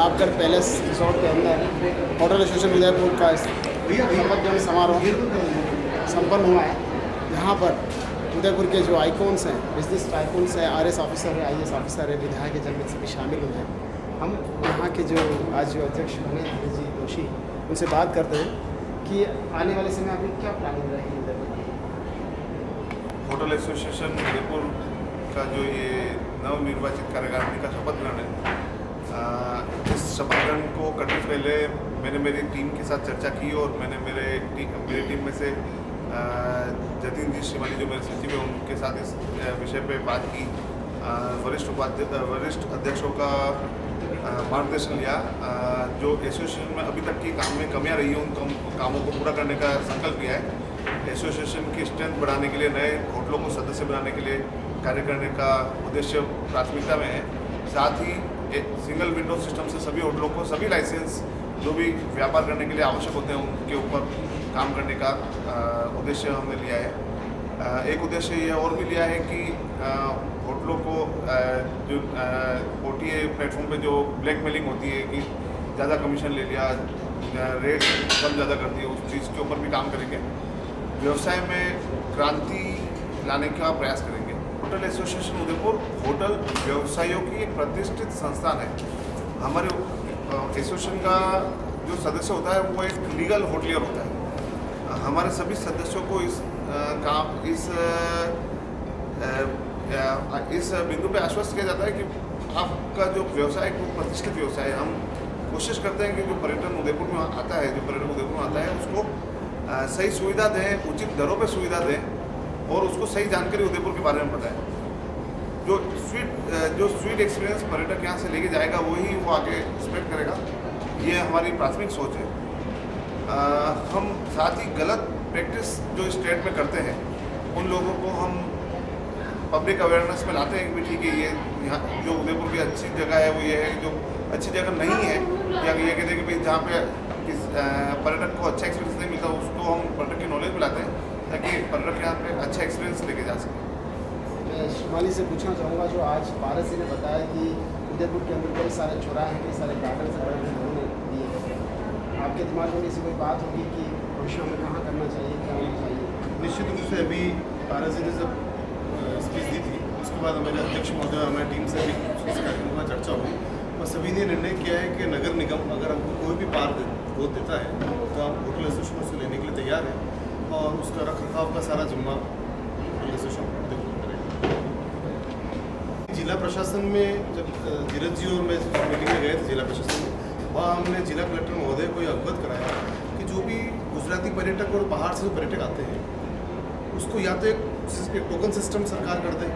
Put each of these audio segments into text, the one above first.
Pratapgarh palace resort के अंदर hotel association Udaipur का शपथ ग्रहण समारोह संपन्न हुआ है। यहाँ पर उदयपुर के जो आइकॉन्स हैं, बिजनेस आइकॉन्स हैं, आरएस ऑफिसर है, आईएएस ऑफिसर है, विधायक जनमित सभी शामिल हुए हैं। हम यहाँ के जो आज जो अध्यक्ष बने हरीश जी जोशी, उनसे बात करते हैं कि आने वाले समय आपकी क्या प्लानिंग रहेगी उदयपुर की। होटल एसोसिएशन उदयपुर का जो ये नवनिर्वाचित कार्यकारिणी का शपथ ग्रहण है, इस शपथ ग्रहण को करने से पहले मैंने मेरी टीम के साथ चर्चा की और मैंने मेरी टीम में से जतिन जी श्रीमाली जो मेरे सचिव हैं उनके साथ इस विषय पे बात की। वरिष्ठ अध्यक्षों का मार्गदर्शन लिया। जो एसोसिएशन में अभी तक की काम में कमियां रही हैं उन कामों को पूरा करने का संकल्प लिया है। एसोसिएशन की स्ट्रेंथ बढ़ाने के लिए, नए होटलों को सदस्य बनाने के लिए कार्य करने का उद्देश्य प्राथमिकता में है। साथ ही एक सिंगल विंडो सिस्टम से सभी होटलों को सभी लाइसेंस जो भी व्यापार करने के लिए आवश्यक होते हैं उनके ऊपर काम करने का उद्देश्य हमने लिया है। एक उद्देश्य ये और भी लिया है कि होटलों को जो OTA प्लेटफॉर्म पे जो ब्लैकमेलिंग होती है कि ज़्यादा कमीशन ले लिया, रेट कम ज़्यादा कर दिया, उस चीज़ के ऊपर भी काम करेंगे। व्यवसाय में क्रांति लाने का प्रयास करेंगे। होटल एसोसिएशन उदयपुर होटल व्यवसायियों की एक प्रतिष्ठित संस्थान है। हमारे एसोसिएशन का जो सदस्य होता है वो एक लीगल होटलियर होता है। हमारे सभी सदस्यों को इस बिंदु पे आश्वस्त किया जाता है कि आपका जो व्यवसाय वो प्रतिष्ठित व्यवसाय है। हम कोशिश करते हैं कि जो पर्यटन उदयपुर में आता है, उसको सही सुविधा दें, उचित दरों पे सुविधा दें और उसको सही जानकारी उदयपुर के बारे में बताएं। जो स्वीट एक्सपीरियंस पर्यटक यहाँ से लेके जाएगा वही वो आगे एक्सपेक्ट करेगा। ये हमारी प्राथमिक सोच है। हम साथ ही गलत प्रैक्टिस जो स्टेट में करते हैं उन लोगों को हम पब्लिक अवेयरनेस में लाते हैं कि ठीक है, ये यहाँ जो उदयपुर की अच्छी जगह है वो ये है, जो अच्छी जगह नहीं है या ये कहते हैं कि भाई जहाँ पे पर्यटक को अच्छा एक्सपीरियंस नहीं मिलता उसको हम पर्यटक की नॉलेज में लाते हैं ताकि पर्यटक यहाँ पे अच्छा एक्सपीरियंस लेके जा सके। मैं शिवाली से पूछना चाहूँगा, जो आज पारस जी ने बताया कि उदयपुर के अंदर कई सारे चौराहे हैं, कई सारे गार्डन से उन्होंने दिए, आपके दिमाग में ऐसी कोई बात होगी कि भविष्य में कहाँ करना चाहिए, क्या होना चाहिए? निश्चित रूप से अभी पारस जी ने जब स्पीच दी थी उसके बाद हमारे अध्यक्ष महोदय और हमारी टीम से भी इस कार्यक्रम में चर्चा हुई और सभी ने निर्णय किया है कि नगर निगम अगर हमको कोई भी पार्क गोद देता है तो हम होटल एसोसिएशन से लेने के लिए तैयार हैं और उसका रख रखाव का सारा जिम्मा होटल एसोसिएशन करेगा। जिला प्रशासन में जब धीरज जी और मैं मीटिंग में गए थे जिला प्रशासन में, वहाँ हमने जिला कलेक्टर महोदय को अवगत कराया कि जो भी गुजराती पर्यटक और बाहर से जो पर्यटक आते हैं उसको या तो एक टोकन सिस्टम सरकार कर दे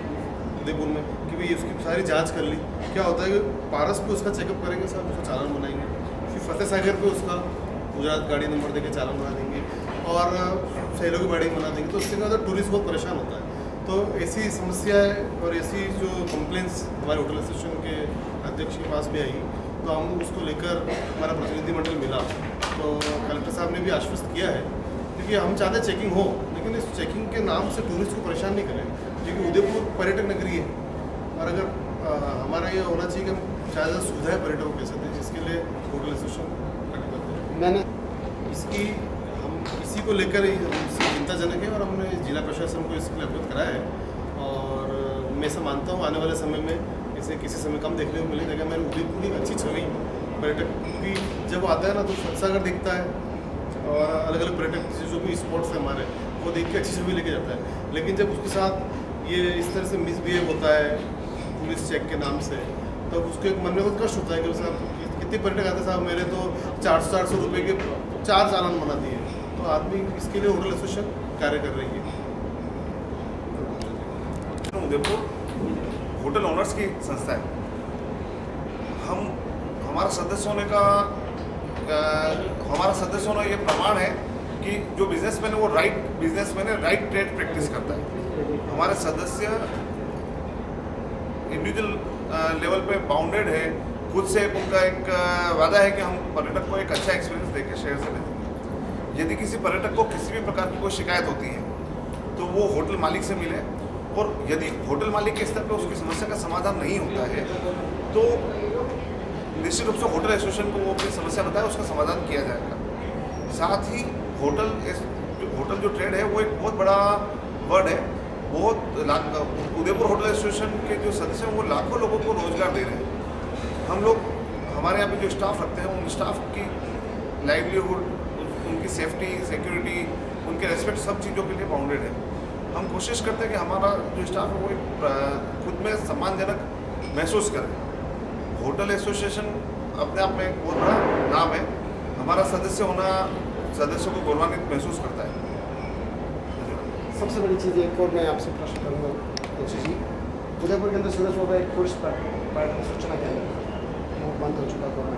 उदयपुर में कि भाई उसकी सारी जांच कर ली। क्या होता है कि पारस पे उसका चेकअप करेंगे, साहब उसको चालान बनाएंगे, फिर फतेह सागर पे उसका गुजरात गाड़ी नंबर देके चालान बना देंगे और सैलों की गाड़ी बना देंगे। तो उससे क्या होता है, टूरिस्ट बहुत परेशान होता है। तो ऐसी समस्याएँ और ऐसी जो कंप्लेंट्स हमारे होटल एसोसिएशन के अध्यक्ष के पास भी आई तो हम उसको लेकर हमारा प्रतिनिधिमंडल मिला तो कलेक्टर साहब ने भी आश्वस्त किया है क्योंकि हम चाहते हैं चेकिंग हो, लेकिन इस चेकिंग के नाम से टूरिस्ट को परेशान नहीं करें क्योंकि उदयपुर पर्यटक नगरी है और अगर हमारा ये होना चाहिए कि हम ज़्यादा सुविधाएँ पर्यटकों के साथ इसके लिए होटल एसोसिएशन कटिबद्ध है। मैंने इसकी हम इसी को लेकर ही चिंताजनक है और हमने जिला प्रशासन को इसके लिए अवगत कराया है और मैं ऐसा मानता हूँ आने वाले समय में इसे किसी समय कम देखने को मिलेगा। अगर मैंने उदयपुर एक अच्छी छवि पर्यटक की जब आता है ना तो फतसागर दिखता है और अलग अलग पर्यटक जो भी स्पॉट्स हैं हमारे वो देख के अच्छी छवि लेके जाता है, लेकिन जब उसके साथ ये इस तरह से मिसबिहेव होता है पुलिस चेक के नाम से तब उसको एक मन में बहुत कष्ट होता है कि साहब कितने पर्यटक आते साहब मेरे तो 400 रुपये के 4 चालान बना दिए। तो आदमी इसके लिए होटल एसोसिएशन कार्य कर रही है। उदयपुर होटल ओनर्स की संस्था है। हमारा सदस्य होने ये प्रमाण है कि जो बिजनेसमैन है वो राइट बिजनेसमैन है, राइट ट्रेड प्रैक्टिस करता है। हमारे सदस्य इंडिविजुअल लेवल पे बाउंडेड है, खुद से उनका एक वादा है कि हम पर्यटक को एक अच्छा एक्सपीरियंस देकर शहर से भेजेंगे। यदि किसी पर्यटक को किसी भी प्रकार की कोई शिकायत होती है तो वो होटल मालिक से मिले और यदि होटल मालिक के स्तर पर उसकी समस्या का समाधान नहीं होता है तो निश्चित रूप से होटल एसोसिएशन को वो अपनी समस्या बताए, उसका समाधान किया जाएगा। साथ ही होटल जो ट्रेड है वो एक बहुत बड़ा वर्ड है। उदयपुर होटल एसोसिएशन के जो सदस्य हैं वो लाखों लोगों को रोजगार दे रहे हैं। हम लोग हमारे यहाँ पे जो स्टाफ रखते हैं उन स्टाफ की लाइवलीहुड, उनकी सेफ्टी, सिक्योरिटी, उनके रेस्पेक्ट सब चीज़ों के लिए बाउंडेड है। हम कोशिश करते हैं कि हमारा जो स्टाफ है वो एक खुद में सम्मानजनक महसूस करे। होटल एसोसिएशन अपने आप में एक बहुत बड़ा नाम है। हमारा सदस्य होना सदस्यों को गौरवान्वित महसूस करता है। सबसे बड़ी चीज़ एक और मैं आपसे प्रश्न करूँगा तुलसी जी, उदयपुर के अंदर सूरज बाबा एक टूरिस्ट पर्यटन सूचना केंद्र वो बंद हो चुका कोरोना।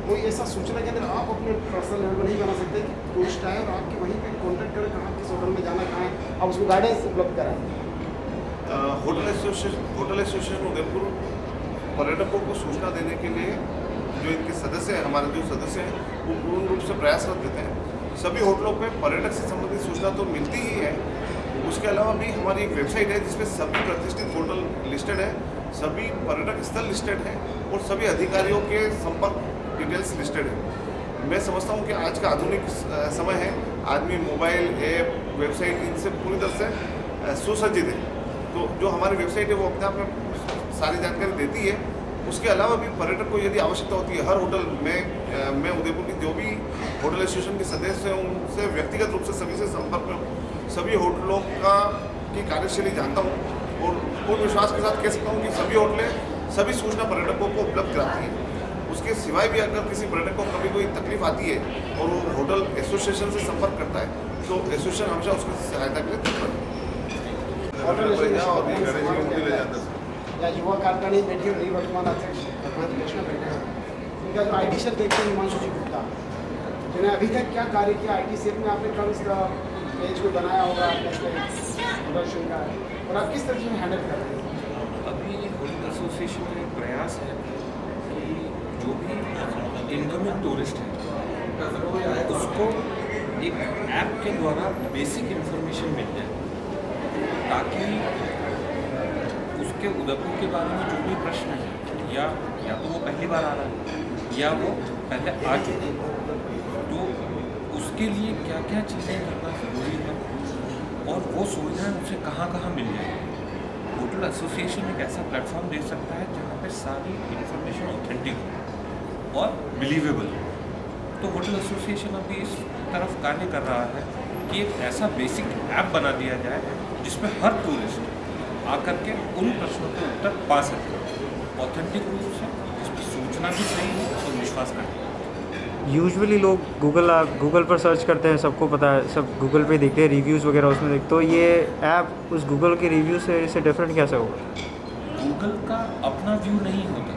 कोई ऐसा सूचना केंद्र आप अपने पर्सनल लेवल पर नहीं बना सकते कि टूरिस्ट आए और आपके वहीं पे कॉन्टैक्ट करें, कहाँ किस होटल में जाना, कहाँ है, आप उसको गाइडेंस उपलब्ध कराएं। होटल एसोसिएशन उदयपुर पर्यटकों को सूचना देने के लिए जो इनके सदस्य हैं, हमारे जो सदस्य हैं वो पूर्ण रूप से प्रयासरत रहते हैं। सभी होटलों पे पर्यटक से संबंधित सूचना तो मिलती ही है, उसके अलावा भी हमारी एक वेबसाइट है जिसपे सभी प्रतिष्ठित होटल लिस्टेड है, सभी पर्यटक स्थल लिस्टेड है और सभी अधिकारियों के संपर्क डिटेल्स लिस्टेड है। मैं समझता हूँ कि आज का आधुनिक समय है, आदमी मोबाइल ऐप, वेबसाइट इनसे पूरी तरह से सुसज्जित है। तो जो हमारी वेबसाइट है वो अपने आप में सारी जानकारी देती है। उसके अलावा भी पर्यटक को यदि आवश्यकता होती है, हर होटल में मैं उदयपुर की जो भी होटल एसोसिएशन के सदस्य हैं उनसे व्यक्तिगत रूप से सभी से संपर्क में सभी होटलों की कार्यशैली जानता हूँ और पूर्ण विश्वास के साथ कह सकता हूँ कि सभी होटलें सभी सूचना पर्यटकों को उपलब्ध कराती हैं। उसके सिवाय भी अगर किसी पर्यटक को कभी कोई तकलीफ आती है और वो होटल एसोसिएशन से संपर्क करता है तो एसोसिएशन हमेशा उसकी सहायता के लिए तत्पर है। या युवा कार्यकारिणी बैठी हुई वर्तमान अध्यक्ष भगवान कृष्ण बैठे हैं, उनका जो IT सेल देखते हैं हिमांशु जी गुप्ता, जिन्हें अभी तक क्या कार्य किया IT सेल में, आपने कब इसका पेज को बनाया होगा प्रदर्शन का, और आप किस तरह से हैंडल कर रहे हैं? अभी होटल एसोसिएशन का एक प्रयास है कि जो भी इनकमिंग टूरिस्ट है उसको एक ऐप के द्वारा बेसिक इन्फॉर्मेशन मिल जाए, ताकि उसके उदयपुर के बारे में जो भी प्रश्न है या तो वो पहली बार आ रहा है या वो पहले आ चुके हैं, तो उसके लिए क्या क्या चीज़ें करना ज़रूरी है और वो सुविधाएं उसे कहाँ कहाँ मिल जाएगी। होटल एसोसिएशन एक ऐसा प्लेटफॉर्म दे सकता है जहाँ पे सारी इन्फॉर्मेशन ऑथेंटिक हो और बिलीवेबल हो। तो होटल एसोसिएशन अभी इस तरफ कार्य कर रहा है कि एक ऐसा बेसिक ऐप बना दिया जाए जिसमें हर टूरिस्ट आकर के उन प्रश्नों के उत्तर पा सकते हैं ऑथेंटिक रूप से, जिसमें सूचना भी सही हो और विश्वास करें। यूजुअली लोग गूगल पर सर्च करते हैं, सबको पता है, सब गूगल पे देखते हैं, रिव्यूज़ वगैरह उसमें देखते, तो ये ऐप उस गूगल के रिव्यू से डिफरेंट कैसे होगा? गूगल का अपना व्यू नहीं होता।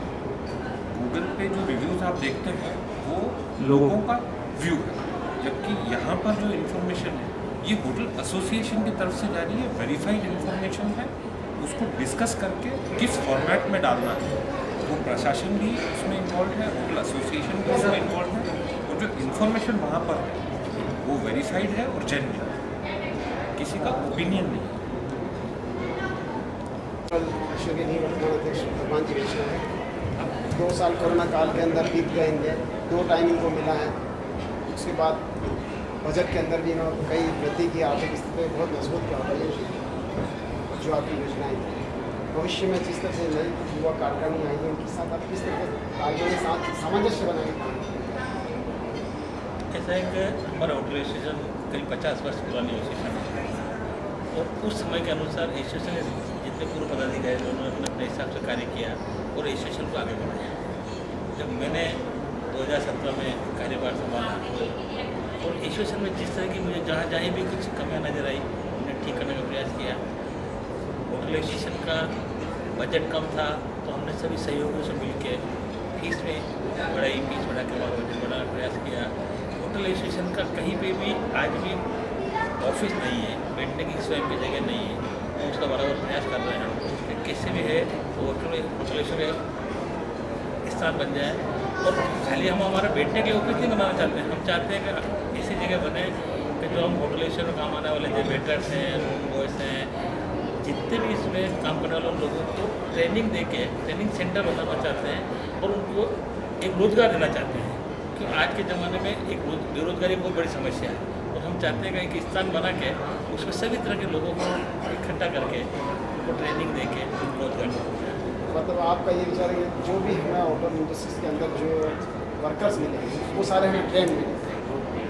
गूगल पे जो रिव्यूज़ आप देखते हैं वो लोगों का व्यू है, जबकि यहाँ पर जो इन्फॉर्मेशन है ये होटल एसोसिएशन की तरफ से जा रही है, वेरीफाइड इन्फॉर्मेशन है। उसको डिस्कस करके किस फॉर्मेट में डालना है, वो प्रशासन भी उसमें इन्वॉल्व है, होटल एसोसिएशन भी उसमें इन्वॉल्व है, और जो इन्फॉर्मेशन वहाँ पर है वो वेरीफाइड है और जेन्युइन है, किसी का ओपिनियन नहीं है। वर्तमान अध्यक्ष भगवान जी कृष्ण है, 2 साल कोरोना काल के अंदर बीत गए इनके, 2 टाइम इनको मिला है। उसके बाद बजट के अंदर भी इन्होंने कई वृद्धि की, आर्थिक स्थिति बहुत मजबूत किया होगा जो आपकी योजनाएं हैं। भविष्य में जिस तरह से नई युवा कार्यकारिणी आई है उनके साथ आप किस तरह से आगे के साथ सामंजस्य बनाएंगे? ऐसा है कि हमारा होटल एसोसिएशन करीब 50 वर्ष पुरानी एसोसिएशन है और उस समय के अनुसार एसोसिएशन जितने पूर्व पदाधिकारी उन्होंने अपने हिसाब से कार्य किया और एसोसिएशन को आगे बढ़ाया। जब मैंने 2017 में कार्यभार संभाला और एसोसिएशन में जिस तरह की मुझे जहाँ भी कुछ कमियाँ नजर आई उन्हें ठीक करने का प्रयास किया। होटल एसोसिएशन का बजट कम था तो हमने सभी सहयोगियों से मिलकर फीस में बढ़ाई, फीस बढ़ा के और बजट बढ़ाने का प्रयास किया। होटल एसोसिएशन का कहीं पे भी आज भी ऑफिस नहीं है, बैठने की स्वयं की जगह नहीं है, तो उसका बराबर प्रयास कर रहे हैं हम कि कैसे भी है तो होटल एसोसिएशन स्थान बन जाए। और खाली हम हमारा बैठने के लिए ऑफिस नहीं बनाना चाहते हैं, हम चाहते हैं कि ऐसी जगह बने कि जो हम होटल एसोसिएशन में काम आने वाले जो वेटर्स हैं, रूम बॉयज़ हैं, जितने भी इसमें काम करने वाले लोगों को ट्रेनिंग दे के ट्रेनिंग सेंटर बनाना चाहते हैं और उनको एक रोज़गार देना चाहते हैं, क्योंकि आज के ज़माने में एक बेरोज़गारी बहुत बड़ी समस्या है। और हम चाहते हैं कि एक स्थान बना के उसमें सभी तरह के लोगों को इकट्ठा करके उनको ट्रेनिंग दे के रोजगार दें। मतलब आपका ये विचार है कि जो भी हमें होटल इंडस्ट्रीज के अंदर जो वर्कर्स मिले वो सारे हमें ट्रेन मिले।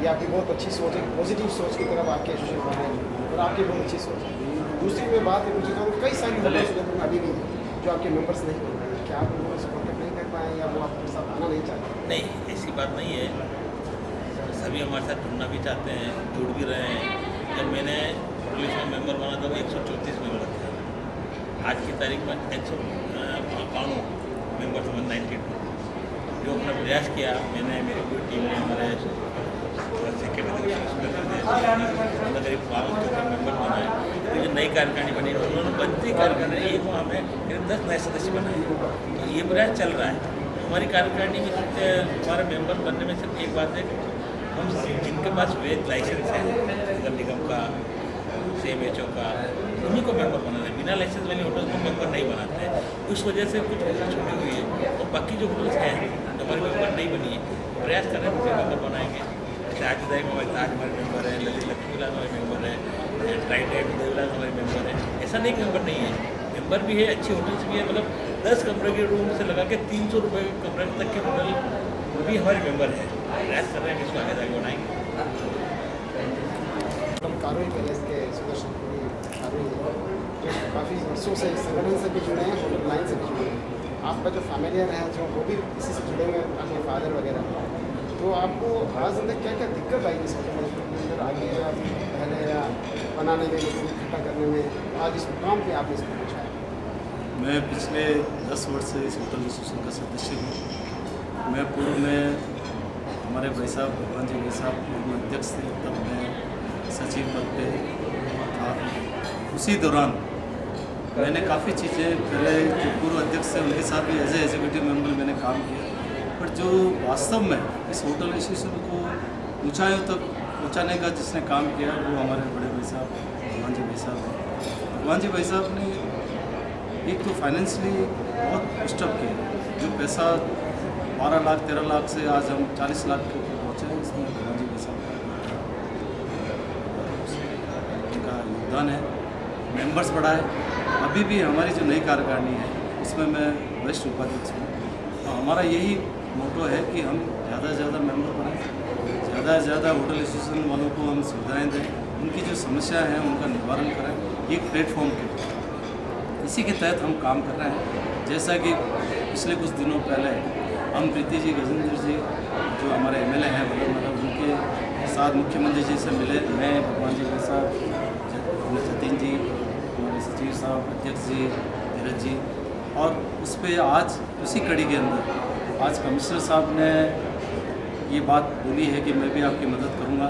ये आपकी बहुत अच्छी सोच है, पॉजिटिव सोच की तरफ आपके एसोसिएशन बढ़ रहे हैं और आपकी बहुत अच्छी सोच है। दूसरी मैं बात है मुझे कहूँ कई सारी होटल्स अभी भी जो आपके मेंबर्स नहीं बन रहे हैं, क्या आप लोगों से कॉन्टेक्ट नहीं कर पाए या वो आपके साथ आना नहीं चाहते? नहीं, ऐसी बात नहीं है, सभी हमारे साथ जुड़ना भी चाहते हैं, जुड़ भी रहे हैं। जब मैंने पुलिस में मेंबर बना था 134 मेंबर थे, आज की तारीख में 192 मेंबर थे, 192। जो अपना प्रयास किया मैंने, मेरी पूरी टीम ने, हमारे सेक्रेटरी करीब 12 मेंबर बनाए। तो जो नई कार्यकारिणी बनी उन्होंने बनती कार्यकारिणी एक वहाँ में करीब 10 नए सदस्य बनाए। तो ये प्रयास चल रहा है। हमारी कार्यकारिणी में हमारे मेंबर बनने में सिर्फ एक बात है, हम जिनके पास वैध लाइसेंस है नगर निगम का, CMHO का, उन्हीं को मेंबर बनाना है। बिना लाइसेंस वाले होटल को मेंबर नहीं बनाते हैं। उस वजह से कुछ छूटी हुई है और बाकी जो होटल्स हैं जो हमारे मेंबर नहीं बनी है, प्रयास कर रहे हैं उसे मेंबर बनाएंगे। जैसे आज तक हमारे ताज हमारे मेंबर है, ललित लक्ष्मीलाल हमारे मेंबर है, ट्राइडेंट देवलाल हमारे मेंबर है। ऐसा नहीं मेंबर नहीं है, मेंबर भी है, अच्छे होटल्स भी है। मतलब 10 कमरे के रूम से लगा के 300 रुपये कमरे तक के होटल भी हमारे मेंबर है। प्रयास कर रहे हैं कि इसको आगे जाके बनाएंगे। हम कारोई पैलेस के सुदर्शनपुरी कारोई जो काफ़ी वर्षों से इस संगठन से भी जुड़े हैं, होटल लाइन से भी जुड़े हैं। आपका जो फैमिलियर है जो वो भी इसी से जुड़े हुए हैं, आपके फादर वगैरह, तो आपको आज अंदर क्या क्या दिक्कत आई इस होटल के अंदर आगे या पहले या बनाने में, इकट्ठा करने में, आज इस मुकाम पे आपने इसको पहुँचाया? मैं पिछले 10 वर्ष से इस होटल एसोसिएशन का सदस्य हूँ। मैं पूर्व में हमारे भाई साहब भगवान जी भाई साहब पूर्व अध्यक्ष थे, तब मैं सचिव पद पे था। उसी दौरान मैंने काफ़ी चीज़ें पहले जो पूर्व अध्यक्ष थे उनके साथ भी एज ए एग्जीक्यूटिव मेंबर मैंने काम किया, पर जो वास्तव में इस होटल एसोसिएशन को ऊंचाइयों तक पहुँचाने का जिसने काम किया वो हमारे बड़े भाई साहब भगवान जी भाई साहब हैं। भगवान जी भाई साहब ने एक तो फाइनेंशियली बहुत पुस्टअप किया, जो पैसा 12 लाख 13 लाख से आज हम 40 लाख के ऊपर पहुँचे हैं, इसमें भगवान जी भाई साहब का योगदान है। मेंबर्स बढ़ाए, अभी भी हमारी जो नई कार्यकारिणी है उसमें मैं वरिष्ठ उपाध्यक्ष हूँ। तो हमारा यही मोटो है कि हम ज़्यादा से ज़्यादा मेंबर बनाएं, ज़्यादा से ज़्यादा होटल एसोसिएशन वालों को हम सुविधाएं दें, उनकी जो समस्याएं हैं उनका निवारण कराएं एक प्लेटफॉर्म के। इसी के तहत हम काम कर रहे हैं। जैसा कि पिछले कुछ दिनों पहले हम प्रीति जी गजेंद्र जी जो हमारे MLA हैं मतलब उनके साथ मुख्यमंत्री जी से मिले। मैं भगवान जी के साथ जतिन जी, हमारे सचिव साहब, अध्यक्ष जी, धीरज जी, और उस पर आज उसी कड़ी के अंदर आज कमिश्नर साहब ने ये बात बोली है कि मैं भी आपकी मदद करूँगा,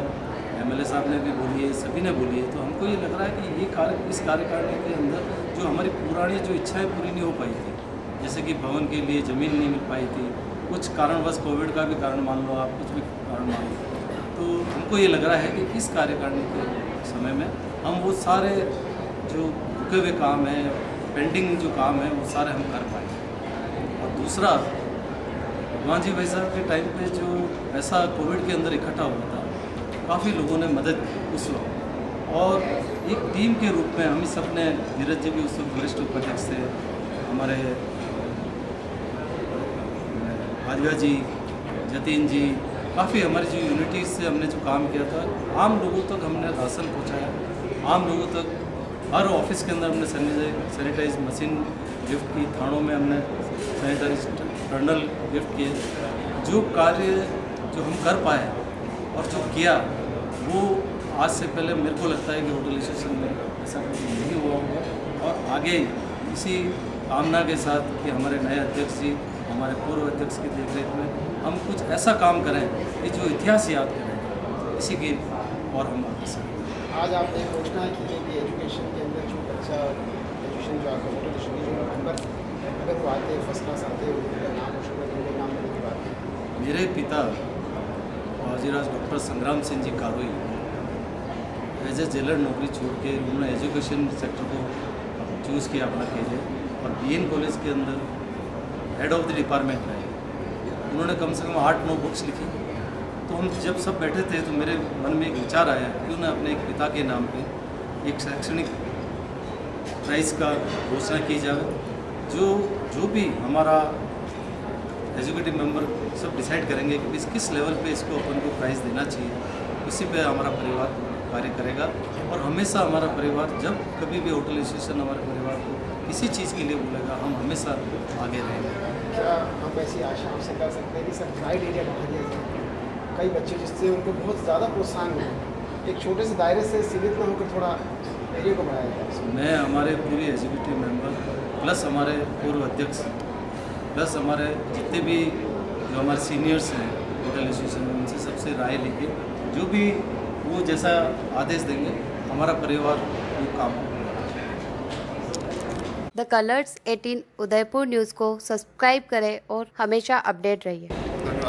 MLA साहब ने भी बोली है, सभी ने बोली है। तो हमको ये लग रहा है कि ये इस कार्यकारिणी के अंदर जो हमारी पुरानी जो इच्छाएं पूरी नहीं हो पाई थी, जैसे कि भवन के लिए ज़मीन नहीं मिल पाई थी, कुछ कारणवश कोविड का भी कारण मान लो आप, कुछ भी कारण मान लो, तो हमको ये लग रहा है कि इस कार्यकारिणी के समय में हम वो सारे जो रुके हुए काम हैं, पेंडिंग जो काम है, वो सारे हम कर पाएँ। और दूसरा, भगवान जी भाई साहब के टाइम पे जो ऐसा कोविड के अंदर इकट्ठा हुआ था, काफ़ी लोगों ने मदद की उस वक्त, और एक टीम के रूप में हम ही सब ने, धीरज जी भी उस वक्त वरिष्ठ उपाध्यक्ष थे, हमारे भाजपा जी, जतिन जी, काफ़ी हमारी जो यूनिटीज़ से हमने जो काम किया था, आम लोगों तक हमने राशन पहुंचाया, आम लोगों तक हर ऑफिस के अंदर हमने सैनिटाइज मशीन गिफ्ट की, थानों में हमने सैनिटाइज टर्नल गिफ्ट किए। जो कार्य जो हम कर पाए और जो किया वो आज से पहले मेरे को लगता है कि होटल एसोसिएशन में ऐसा कुछ नहीं हुआ होगा। और आगे इसी कामना के साथ कि हमारे नए अध्यक्ष जी, हमारे पूर्व अध्यक्ष की देखरेख में हम कुछ ऐसा काम करें कि जो इतिहास याद करें, इसी की और हम आज आपने घोषणा की है कि एजुकेशन के अंदर जो बच्चा एजुकेशन जो आपका होटल एसोसिएशन जो मेंबर अगर वो आते फर्स्ट क्लास आते उनका नाम रोशन करने नाम लेने की बात है। मेरे पिता बाजीराज डॉक्टर संग्राम Singh ji कारोई as a jailer नौकरी छोड़ के उन्होंने एजुकेशन सेक्टर को चूज़ किया अपना करियर, और BN कॉलेज के अंदर हेड ऑफ द डिपार्टमेंट रहे। उन्होंने कम से कम 8-9 बुक्स लिखी। तो हम जब सब बैठे थे तो मेरे मन में एक विचार आया, क्यों ना अपने एक पिता के नाम पे एक शैक्षणिक प्राइज़ का घोषणा की जाए। जो भी हमारा एजुकेटिव मेंबर सब डिसाइड करेंगे कि किस लेवल पे इसको अपन को प्राइज़ देना चाहिए, उसी पे हमारा परिवार कार्य करेगा। और हमेशा हमारा परिवार जब कभी भी होटल एसोसिएशन हमारे परिवार को किसी चीज़ के लिए बोलेगा, हम हमेशा आगे रहेंगे। क्या हम ऐसी आशा आपसे कर सकते हैं कि सर प्राइड एरिया बढ़ा दिया जाए, कई बच्चे जिससे उनको बहुत ज़्यादा प्रोत्साहन मिले, एक छोटे से दायरे से सीमित ना होकर थोड़ा एरिया को बढ़ाया जाए? मैं हमारे पूरे एग्जीक्यूटिव मेंबर प्लस हमारे पूर्व अध्यक्ष प्लस हमारे जितने भी जो हमारे सीनियर्स हैं होटल एसोसिएशन में, उनसे सबसे राय लेके जो भी वो जैसा आदेश देंगे हमारा परिवार वो काम। द कलर्स 18 उदयपुर न्यूज़ को सब्सक्राइब करें और हमेशा अपडेट रहिए।